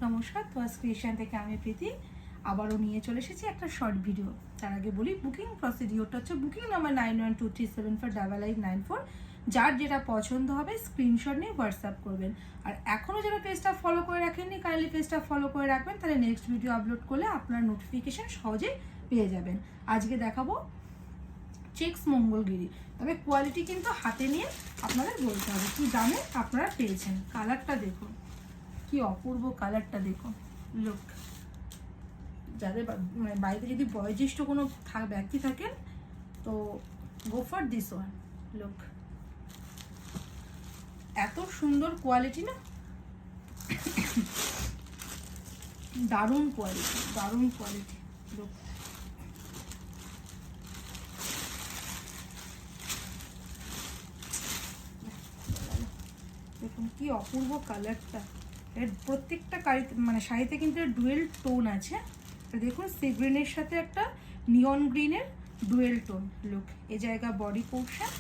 নমস্কার, তোয়াজ ক্রিয়েশন থেকে আমি প্রীতি আবারও নিয়ে চলে এসেছি একটা শর্ট ভিডিও। তার আগে বলি, বুকিং প্রসিডিওরটা হচ্ছে বুকিং নাম্বার 9123748894। যার যেটা পছন্দ হবে স্ক্রিনশট নিয়ে হোয়াটসঅ্যাপ করবেন। আর এখনও যারা পেজটা ফলো করে রাখেননি, কাইন্ডলি পেজটা ফলো করে রাখবেন, তাহলে নেক্সট ভিডিও আপলোড করলে আপনার নোটিফিকেশন সহজেই পেয়ে যাবেন। আজকে দেখাবো চেক্স মঙ্গলগিরি, তবে কোয়ালিটি কিন্তু হাতে নিয়ে আপনাদের বলতে হবে কি দামে আপনারা পেয়েছেন। কালারটা দেখুন, কি অপূর্ব কালারটা দেখুন। লুক, যাদের বাড়িতে যদি বয়োজ্যেষ্ঠ কোনো ব্যক্তি থাকেন তো go for this one. Look, এত সুন্দর কোয়ালিটি না, দারুণ কোয়ালিটি, দারুণ কোয়ালিটি। লুক, দেখুন কি অপূর্ব কালারটা। এর প্রত্যেকটা শাড়িতে কিন্তু ডুয়েল টোন আছে। দেখুন, সি গ্রিনের সাথে একটা নিয়ন গ্রিনের ডুয়েল টোন। লুক, এ জায়গা বডি পোর্শন,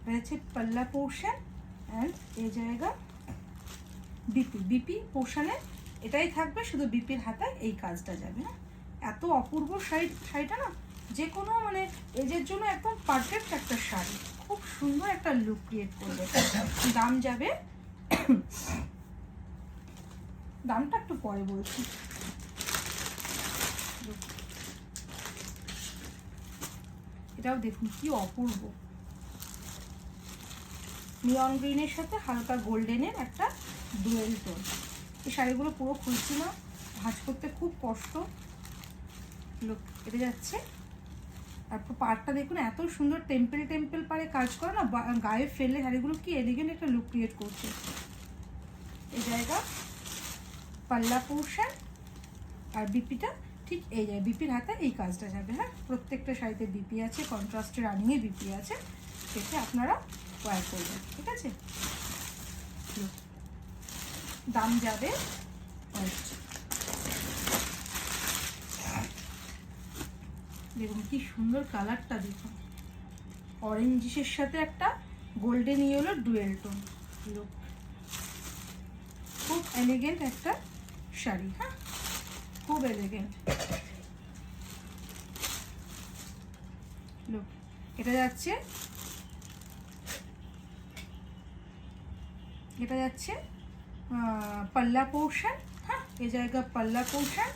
রয়েছে পাল্লা পোর্শন অ্যান্ড এ জায়গা বিপি পোর্শনে এটাই থাকবে, শুধু বিপির হাতায় এই কাজটা যাবে। হ্যাঁ, এত অপূর্ব শাড়িটা না, যে কোনো এজের জন্য একদম পারফেক্ট একটা শাড়ি, খুব সুন্দর একটা লুক ক্রিয়েট করবে। দাম যাবে, দামটা একটু পরে বলছি। এটাও দেখুন কি অপূর্ব, নিয়ন গ্রিনের সাথে হালকা গোল্ডেনের একটা ডুয়েল টোন। এই শাড়িগুলো পুরো খুলছি না, ভাঁজ করতে খুব কষ্ট। লুক, এটা যাচ্ছে। আর পাড়টা দেখুন, এত সুন্দর টেম্পল পাড়ে কাজ করে না, গায়ে ফেললে শাড়িগুলো কি এলিগেন্ট একটা লুক ক্রিয়েট করছে। এই জায়গা পাল্লা পোর্শন আর বিপিটা ঠিক এই জায়গায়, বিপির হাতে এই কাজটা যাবে। হ্যাঁ, প্রত্যেকটা শাড়িতে বিপি আছে, কন্ট্রাস্টে রানিংয়ে বিপি আছে, সেটা আপনারা ওয়ার করবেন। ঠিক আছে, দাম যাবে। দেখুন কি সুন্দর কালারটা, দেখুন অরেঞ্জের সাথে একটা golden yellow dual tone. Look, খুব এলিগেন্ট একটা শাড়ি। হ্যাঁ, খুব এলিগেন্ট। লুক, এটা যাচ্ছে পাল্লা পোর্শন। হ্যাঁ, এই জায়গা পাল্লা পোর্শন,